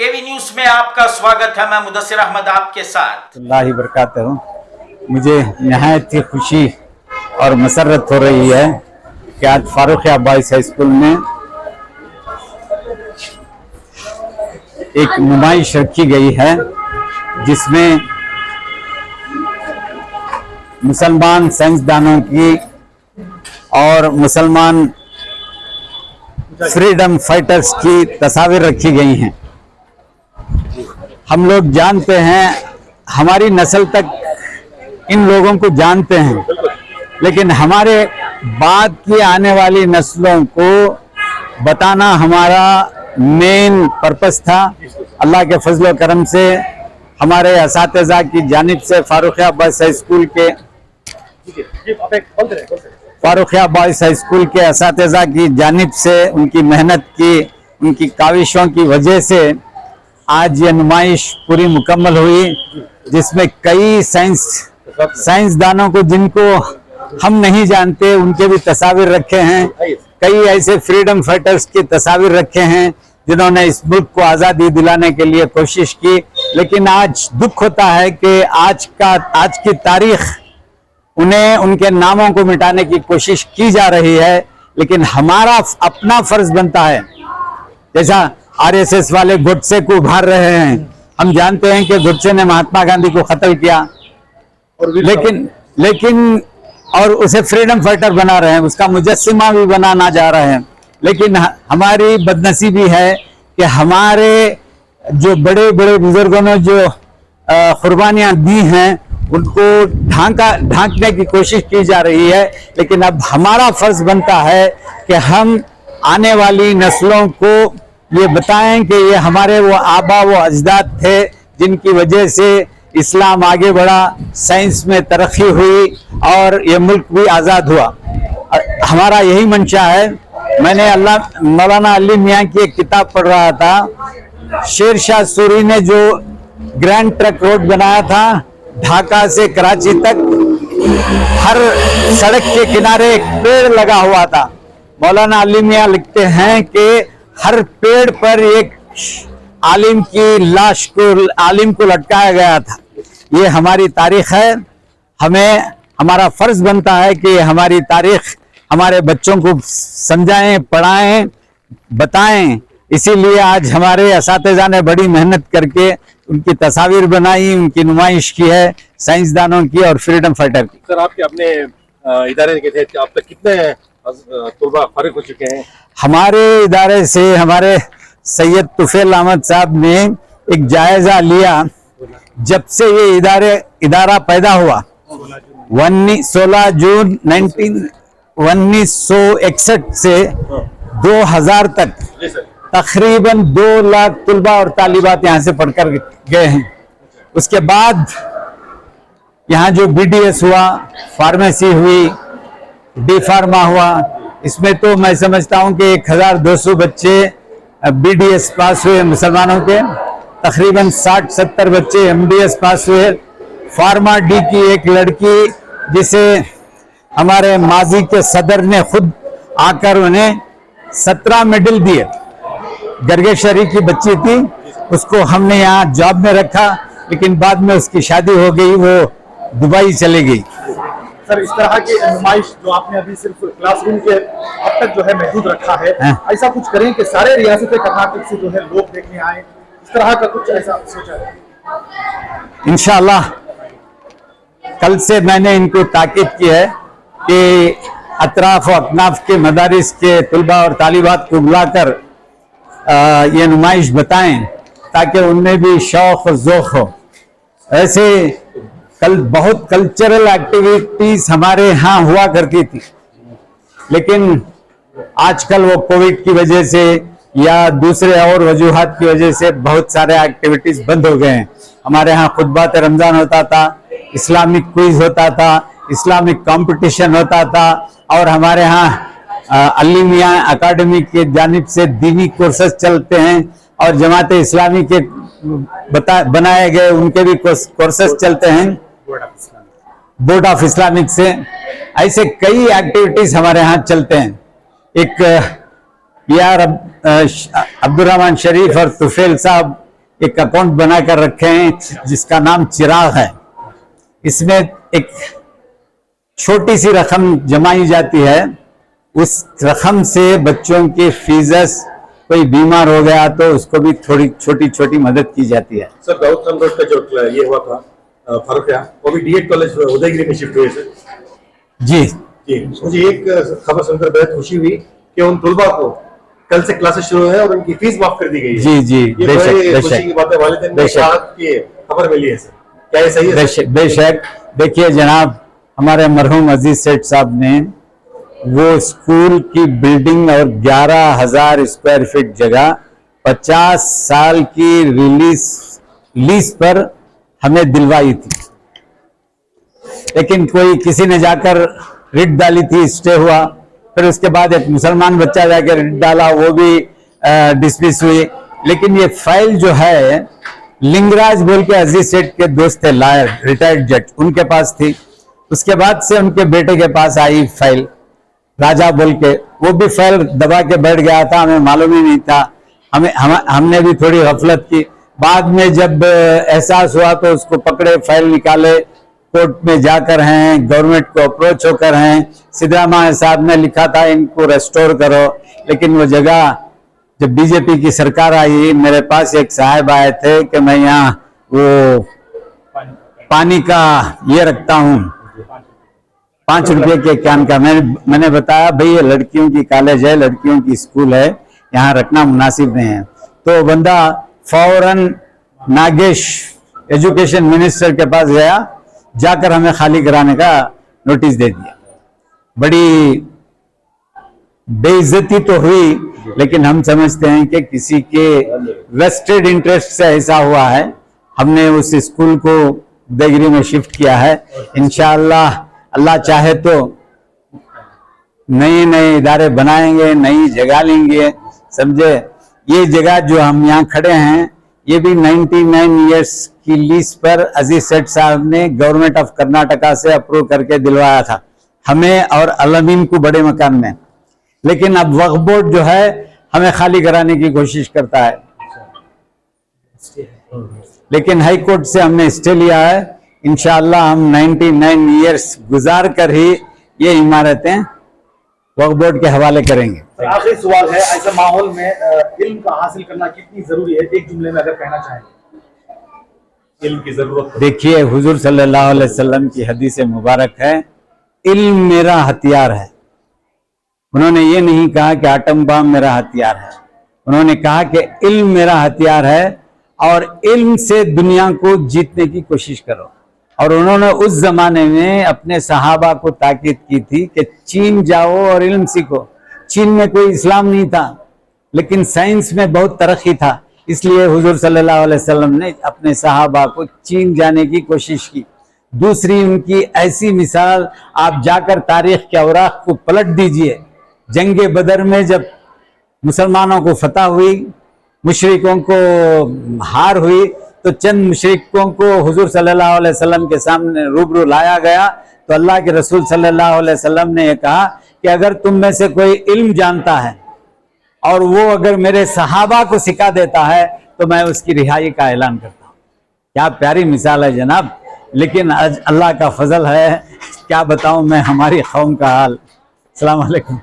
केवी news में आपका स्वागत है। मैं मुदस्सिर अहमद आपके साथ। अल्लाह ही बरकातहू। मुझे नहायत ही खुशी और मसरत हो रही है कि आज फारूखिया बॉयज हाई स्कूल में एक नुमाइश रखी गई है जिसमें मुसलमान साइंसदानों की और मुसलमान फ्रीडम फाइटर्स की तस्वीर रखी गई हैं। हम लोग जानते हैं, हमारी नस्ल तक इन लोगों को जानते हैं, लेकिन हमारे बाद की आने वाली नस्लों को बताना हमारा मेन पर्पस था। अल्लाह के फजल करम से हमारे असातिज़ा की जानिब से फारूखिया बॉयज हाई स्कूल के असातिज़ा की जानिब से उनकी मेहनत की, उनकी काविशों की वजह से आज ये नुमाइश पूरी मुकम्मल हुई, जिसमें कई साइंसदानों को जिनको हम नहीं जानते उनके भी तस्वीर रखे हैं। कई ऐसे फ्रीडम फाइटर्स की तस्वीर रखे हैं जिन्होंने इस मुल्क को आज़ादी दिलाने के लिए कोशिश की। लेकिन आज दुख होता है कि आज की तारीख उन्हें उनके नामों को मिटाने की कोशिश की जा रही है। लेकिन हमारा अपना फर्ज बनता है, जैसा आरएसएस वाले गुटसे को उभार रहे हैं। हम जानते हैं कि गुटसे ने महात्मा गांधी को कत्ल किया, लेकिन और उसे फ्रीडम फाइटर बना रहे हैं, उसका मुजस्सिमा भी बनाना जा रहे हैं। लेकिन हमारी बदनसीबी है कि हमारे जो बड़े बड़े बुजुर्गों ने जो कुर्बानियां दी हैं उनको ढांकने की कोशिश की जा रही है। लेकिन अब हमारा फर्ज बनता है कि हम आने वाली नस्लों को ये बताएं कि ये हमारे वो आबा वो अजदाद थे जिनकी वजह से इस्लाम आगे बढ़ा, साइंस में तरक्की हुई और ये मुल्क भी आज़ाद हुआ। हमारा यही मंशा है। मैंने मौलाना अली मियाँ की एक किताब पढ़ रहा था। शेर शाह सूरी ने जो ग्रैंड ट्रक रोड बनाया था ढाका से कराची तक, हर सड़क के किनारे एक पेड़ लगा हुआ था। मौलाना अली मियाँ लिखते हैं कि हर पेड़ पर एक आलिम की लाश को, आलिम को लटकाया गया था। ये हमारी तारीख है। हमारा फर्ज बनता है कि हमारी तारीख हमारे बच्चों को समझाएं, पढ़ाएं, बताएं। इसीलिए आज हमारे असातिज़ा ने बड़ी मेहनत करके उनकी तस्वीर बनाई, उनकी नुमाइश की है, साइंसदानों की और फ्रीडम फाइटर की। सर, आपके अपने इदारे के तहत आप तक कितने तलबा फारिग हो चुके हैं? हमारे इदारे से हमारे सैयद तुफैल अहमद साहब ने एक जायजा लिया। जब से ये इदारा पैदा हुआ 16 जून 1961 से 2000 तक तकरीबन 2 लाख तलबा और तालिबात यहाँ से पढ़कर गए हैं। उसके बाद यहाँ जो BDS हुआ, फार्मेसी हुई, डी फार्मा हुआ, इसमें तो मैं समझता हूँ कि 1200 बच्चे BDS पास हुए मुसलमानों के, तकरीबन 60-70 बच्चे MDS पास हुए। फार्मा डी की एक लड़की जिसे हमारे माजी के सदर ने खुद आकर उन्हें 17 मेडल दिए, गरगेशरी की बच्ची थी, उसको हमने यहाँ जॉब में रखा, लेकिन बाद में उसकी शादी हो गई, वो दुबई चली गई। सर, इस तरह की नुमाइश जो आपने अभी सिर्फ क्लासरूम के अब तक जो है महदूद रखा है, ऐसा कुछ करें कि सारे रियासत कर्नाटक से जो है लोग देखने आए, इस तरह का कुछ ऐसा सोचा है? इंशाअल्लाह कल से मैंने इनको ताकीद की है कि अतराफ और अकनाफ के मदारिस के तलबा और तालिबात को बुलाकर ये नुमाइश बताएं ताकि उनमें भी शौक और ज़ौक़ हो। ऐसे कल बहुत कल्चरल एक्टिविटीज हमारे यहाँ हुआ करती थी, लेकिन आजकल वो कोविड की वजह से या दूसरे और वजूहात की वजह से बहुत सारे एक्टिविटीज बंद हो गए हैं। हमारे यहाँ खुतबात रमज़ान होता था, इस्लामिक क्विज होता था, इस्लामिक कंपटीशन होता था, और हमारे यहाँ अली मियाँ अकादमी के जानिब से दीनी कोर्सेज चलते हैं और जमात इस्लामी के बनाए गए उनके भी कोर्सेज चलते हैं बोर्ड ऑफ इस्लामिक से। ऐसे कई एक्टिविटीज हमारे यहाँ चलते हैं। एक यार अब्दुल रहमान शरीफ और तुफैल साहब एक अकाउंट बनाकर रखे हैं जिसका नाम चिराग है। इसमें एक छोटी सी रकम जमाई जाती है, उस रकम से बच्चों की फीस, कोई बीमार हो गया तो उसको भी थोड़ी छोटी छोटी मदद की जाती है। सर दाऊद खान रोड का जो ये हुआ था फारूक, वो भी डीएड कॉलेज उदयगिरी में शिफ्ट हुए सर। जी जी, मुझे एक खबर सुनकर बेहद खुशी हुई कि उन तलबा को कल से क्लासेस शुरू है और उनकी फीस माफ कर दी गई है। जी जी, ये बड़ी खुशी की बात है। वालिदैन ने कहा कि खबर मिली है सर, क्या ये सही है? बेशक। देखिए जनाब, हमारे मरहूम अजीज सेठ साहब ने वो स्कूल की बिल्डिंग और 11,000 स्क्वायर फीट जगह 50 साल की लीज पर हमें दिलवाई थी, लेकिन कोई किसी ने जाकर रिट डाली थी, स्टे हुआ। फिर उसके बाद एक मुसलमान बच्चा जाकर रिट डाला, वो भी डिसमिस हुई। लेकिन ये फाइल जो है लिंगराज बोल के अजीज सेठ के दोस्त थे, लायर रिटायर्ड जज, उनके पास थी। उसके बाद से उनके बेटे के पास आई फाइल, राजा बोल के, वो भी फाइल दबा के बैठ गया था, हमें मालूम ही नहीं था। हमने भी थोड़ी गफलत की। बाद में जब एहसास हुआ तो उसको पकड़े, फाइल निकाले, कोर्ट में जाकर हैं, गवर्नमेंट को अप्रोच होकर हैं। सिद्धरामैया साहब ने लिखा था इनको रेस्टोर करो, लेकिन वो जगह जब बीजेपी की सरकार आई, मेरे पास एक साहब आए थे कि मैं यहाँ वो पानी का ये रखता हूँ, 5 रुपए के कैन का। मैंने बताया भाई ये लड़कियों की कॉलेज है, लड़कियों की स्कूल है, यहाँ रखना मुनासिब नहीं है। तो बंदा फौरन नागेश एजुकेशन मिनिस्टर के पास गया, जाकर हमें खाली कराने का नोटिस दे दिया। बड़ी बेइज्जती तो हुई, लेकिन हम समझते हैं कि किसी के वेस्टेड इंटरेस्ट से ऐसा हुआ है। हमने उस स्कूल को उदयगिरी में शिफ्ट किया है। इंशाअल्लाह अल्लाह चाहे तो नए नए इदारे बनाएंगे, नई जगह लेंगे, समझे। ये जगह जो हम यहाँ खड़े हैं, ये भी 99 इयर्स की लीज पर अजीज सेठ साहब ने गवर्नमेंट ऑफ कर्नाटका से अप्रूव करके दिलवाया था हमें और अलमीन को बड़े मकान में। लेकिन अब वक्फ बोर्ड जो है हमें खाली कराने की कोशिश करता है, लेकिन हाई कोर्ट से हमने स्टे लिया है। इंशाअल्लाह हम 99 इयर्स गुजार कर ही ये इमारतें वक्फ बोर्ड के हवाले करेंगे। आखिरी सवाल है, ऐसे माहौल में इल्म का हासिल करना कितनी जरूरी है, एक जुमले में अगर कहना चाहें? इल्म की जरूरत। देखिए हुजूर सल्लल्लाहु अलैहि वसल्लम की हदीस मुबारक है, इल्म मेरा हथियार है। उन्होंने ये नहीं कहा कि आटम बम मेरा हथियार है, उन्होंने कहा कि इल्म मेरा हथियार है और इल्म से दुनिया को जीतने की कोशिश करो। और उन्होंने उस जमाने में अपने सहाबा को ताकीद की थी कि चीन जाओ और इल्म सीखो। चीन में कोई इस्लाम नहीं था, लेकिन साइंस में बहुत तरक्की था, इसलिए हुजूर सल्लल्लाहु अलैहि वसल्लम ने अपने सहाबा को चीन जाने की कोशिश की। दूसरी उनकी ऐसी मिसाल, आप जाकर तारीख के औराक को पलट दीजिए। जंगे बदर में जब मुसलमानों को फतह हुई, मुशरिकों को हार हुई, तो चंद मुशरिकों को हुजूर सल्लल्लाहु अलैहि वसल्लम के सामने रूबरू लाया गया। तो अल्लाह के रसूल सल्लल्लाहु अलैहि वसल्लम ने यह कहा कि अगर तुम में से कोई इल्म जानता है और वो अगर मेरे सहाबा को सिखा देता है तो मैं उसकी रिहाई का ऐलान करता हूँ। क्या प्यारी मिसाल है जनाब। लेकिन आज अल्लाह का फजल है, क्या बताऊं मैं हमारी कौम का हाल। अस्सलाम वालेकुम।